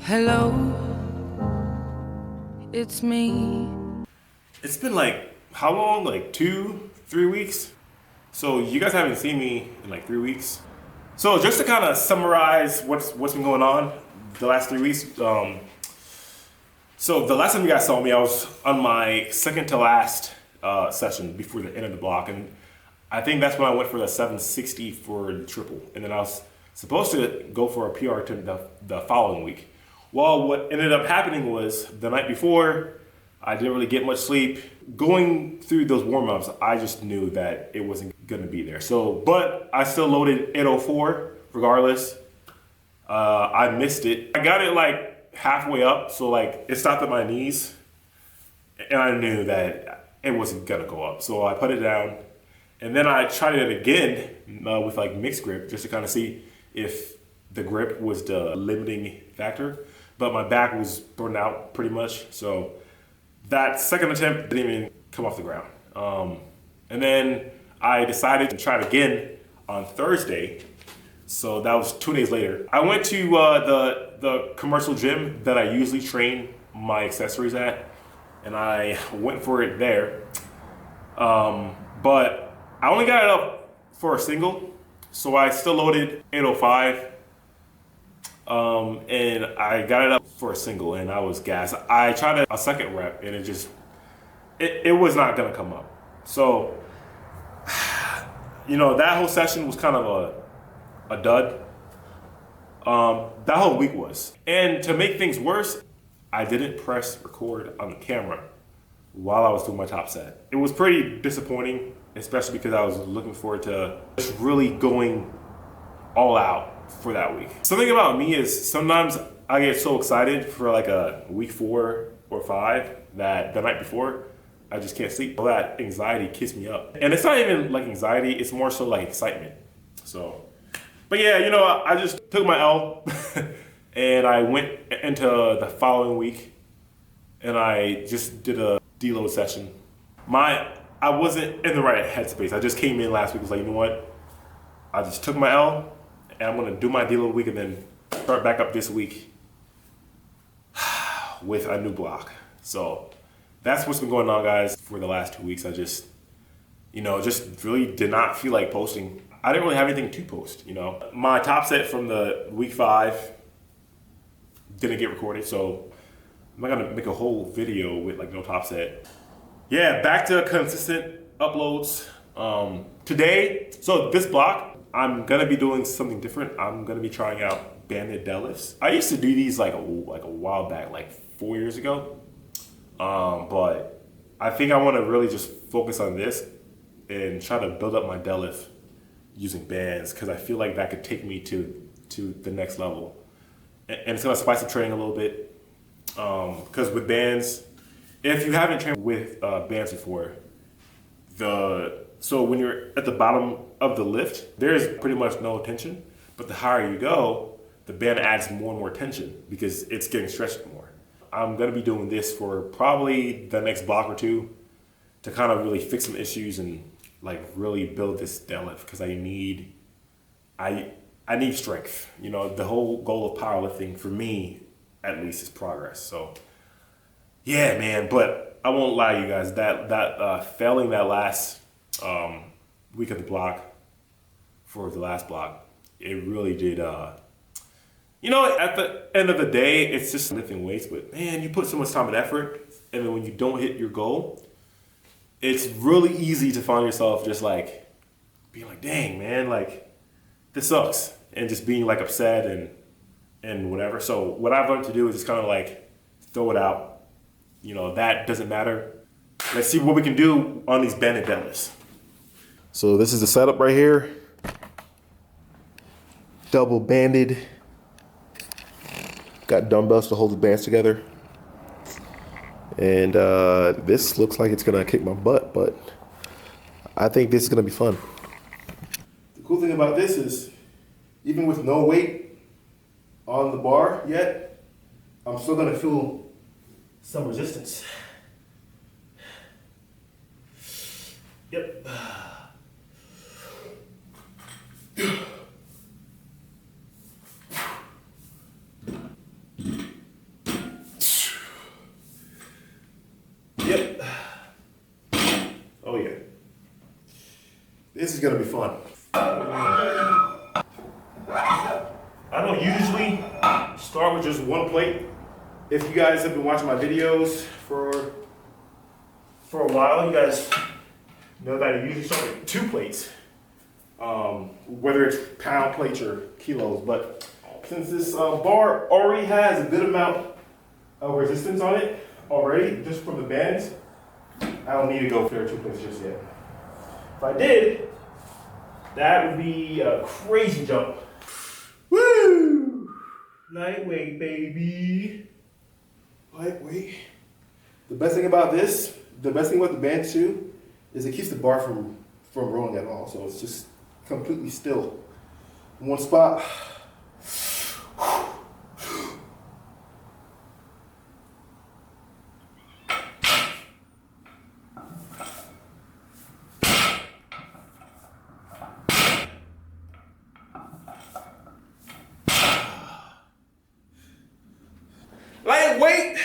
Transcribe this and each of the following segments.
Hello, it's me. It's been like, how long? Like 2, 3 weeks? So you guys haven't seen me in like 3 weeks. So just to kind of summarize what's been going on the last 3 weeks. So the last time you guys saw me, I was on my second to last session before the end of the block. And I think that's when I went for the 760 for the triple. And then I was supposed to go for a PR to the following week. Well, what ended up happening was the night before, I didn't really get much sleep. Going through those warm-ups, I just knew that it wasn't gonna be there. So, but I still loaded 804 regardless. I missed it. I got it like halfway up, so like it stopped at my knees. And I knew that it wasn't gonna go up. So I put it down. And then I tried it again with like mixed grip just to kind of see if the grip was the limiting factor. But my back was burned out pretty much. So that second attempt didn't even come off the ground. And then I decided to try it again on Thursday. So that was 2 days later. I went to the commercial gym that I usually train my accessories at. And I went for it there. But I only got it up for a single. So I still loaded 805. And I got it up for a single and I was gassed. I tried a second rep and it was not gonna come up. So, that whole session was kind of a dud. That whole week was. And to make things worse, I didn't press record on the camera while I was doing my top set. It was pretty disappointing, especially because I was looking forward to just really going all out for that week. Something about me is sometimes I get so excited for like a week 4 or 5 that the night before I just can't sleep. All that anxiety keeps me up. And it's not even like anxiety, it's more so like excitement. So, but yeah, I just took my L and I went into the following week and I just did a deload session. I wasn't in the right headspace. I just came in last week, was like, you know what? I just took my L and I'm gonna do my deload week and then start back up this week with a new block. So that's what's been going on, guys, for the last 2 weeks. I just really did not feel like posting. I didn't really have anything to post, My top set from the week 5 didn't get recorded, so I'm not gonna make a whole video with like no top set. Yeah, back to consistent uploads. Today, so this block, I'm gonna be doing something different. I'm gonna be trying out banded deadlifts. I used to do these like a while back, like 4 years ago. But I think I want to really just focus on this and try to build up my deadlift using bands because I feel like that could take me to the next level. And it's gonna spice the training a little bit. Because with bands, if you haven't trained with bands before, so when you're at the bottom of the lift, there is pretty much no tension. But the higher you go, the band adds more and more tension because it's getting stretched more. I'm gonna be doing this for probably the next block or two to kind of really fix some issues and like really build this deadlift because I need strength. The whole goal of powerlifting for me, at least, is progress. So yeah, man. But I won't lie, you guys. That failing that last week of the block for the last block, it really did. At the end of the day, it's just lifting weights. But man, you put so much time and effort, and then when you don't hit your goal, it's really easy to find yourself just like being like, "Dang, man, like this sucks," and just being like upset and whatever. So what I've learned to do is just kind of like throw it out. That doesn't matter. Let's see what we can do on these banded deadlifts. So this is the setup right here. Double banded. Got dumbbells to hold the bands together. And this looks like it's gonna kick my butt, but I think this is gonna be fun. The cool thing about this is, even with no weight on the bar yet, I'm still gonna feel some resistance. Yep. This is gonna be fun. I don't usually start with just one plate. If you guys have been watching my videos for a while, you guys know that I usually start with 2 plates. Whether it's pound plates or kilos, but since this bar already has a good amount of resistance on it already, just from the bands, I don't need to go for 2 plates just yet. If I did, that would be a crazy jump. Woo! Lightweight, baby. Lightweight. The best thing about this, the best thing about the band too, is it keeps the bar from rolling at all. So it's just completely still in one spot. Lightweight.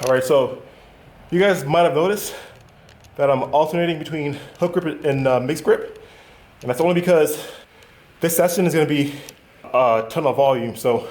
All right, so you guys might have noticed that I'm alternating between hook grip and mixed grip. And that's only because this session is gonna be a ton of volume. So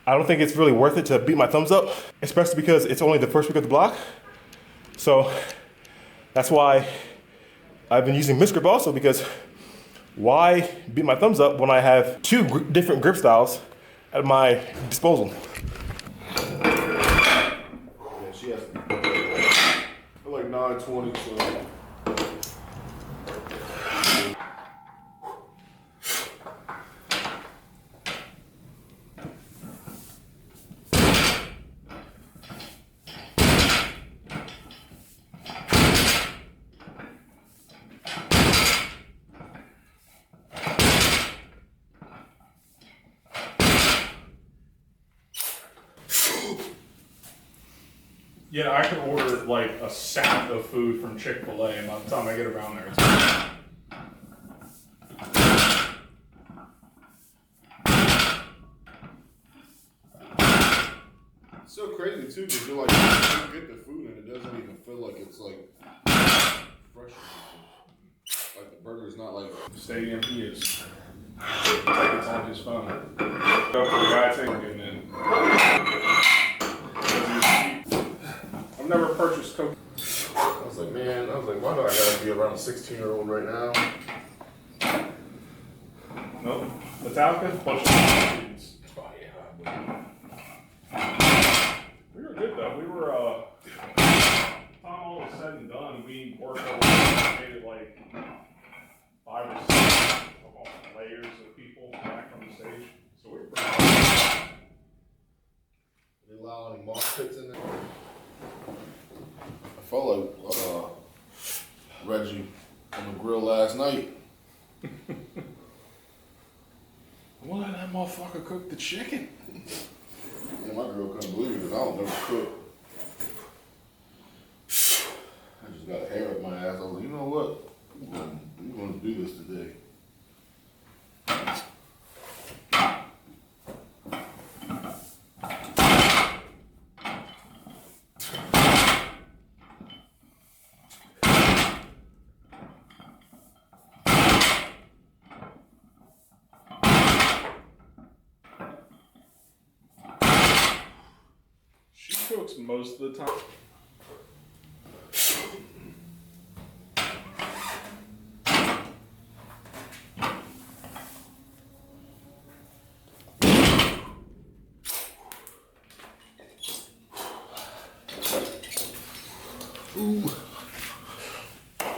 I don't think it's really worth it to beat my thumbs up, especially because it's only the first week of the block. So that's why I've been using mixed grip also, because why beat my thumbs up when I have 2 different grip styles at my disposal? She has like 920, so. Yeah, I could order like a sack of food from Chick-fil-A, and by the time I get around there, it's So crazy too, because you're like, you get the food and it doesn't even feel like it's like fresh. Like the burger's not like. Stadium he is. Like it's on his phone. Go for the guy taking it in. I've never purchased Coke. I was like, why do I gotta be around a 16-year-old right now? Nope. Metallica, bunch of students. Oh yeah. We were good though. We were, time all was said and done, we worked over, made it like 5 or 6 layers of people back on the stage. So we were pretty good. They allow any mosh pits in there? I felt like Reggie on the grill last night. What am motherfucker cooked the chicken. And my girl couldn't believe it because I don't never cook. I just got hair up my ass. I was like, you know what? We're gonna do this today. She cooks most of the time.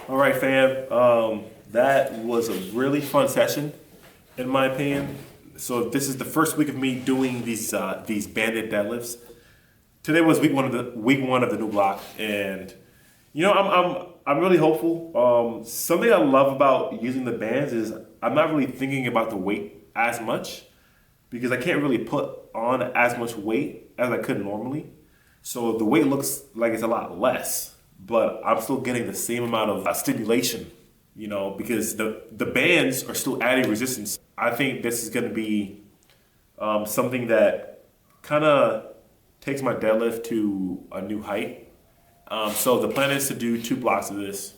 All right, fam. That was a really fun session, in my opinion. So this is the first week of me doing these banded deadlifts. Today was week one of the new block, and you know I'm really hopeful. Something I love about using the bands is I'm not really thinking about the weight as much because I can't really put on as much weight as I could normally. So the weight looks like it's a lot less, but I'm still getting the same amount of stimulation, you know, because the bands are still adding resistance. I think this is going to be something that kind of takes my deadlift to a new height. So the plan is to do 2 blocks of this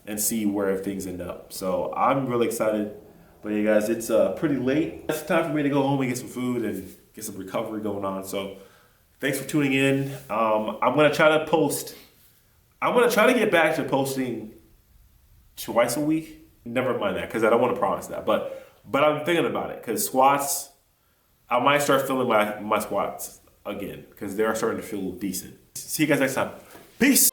and see where things end up. So I'm really excited. But yeah, guys, it's pretty late. It's time for me to go home and get some food and get some recovery going on. So thanks for tuning in. I'm gonna try to post. I'm gonna try to get back to posting twice a week. Never mind that, because I don't want to promise that. But I'm thinking about it, because squats, I might start filling my squats again, because they are starting to feel decent. See you guys next time. Peace.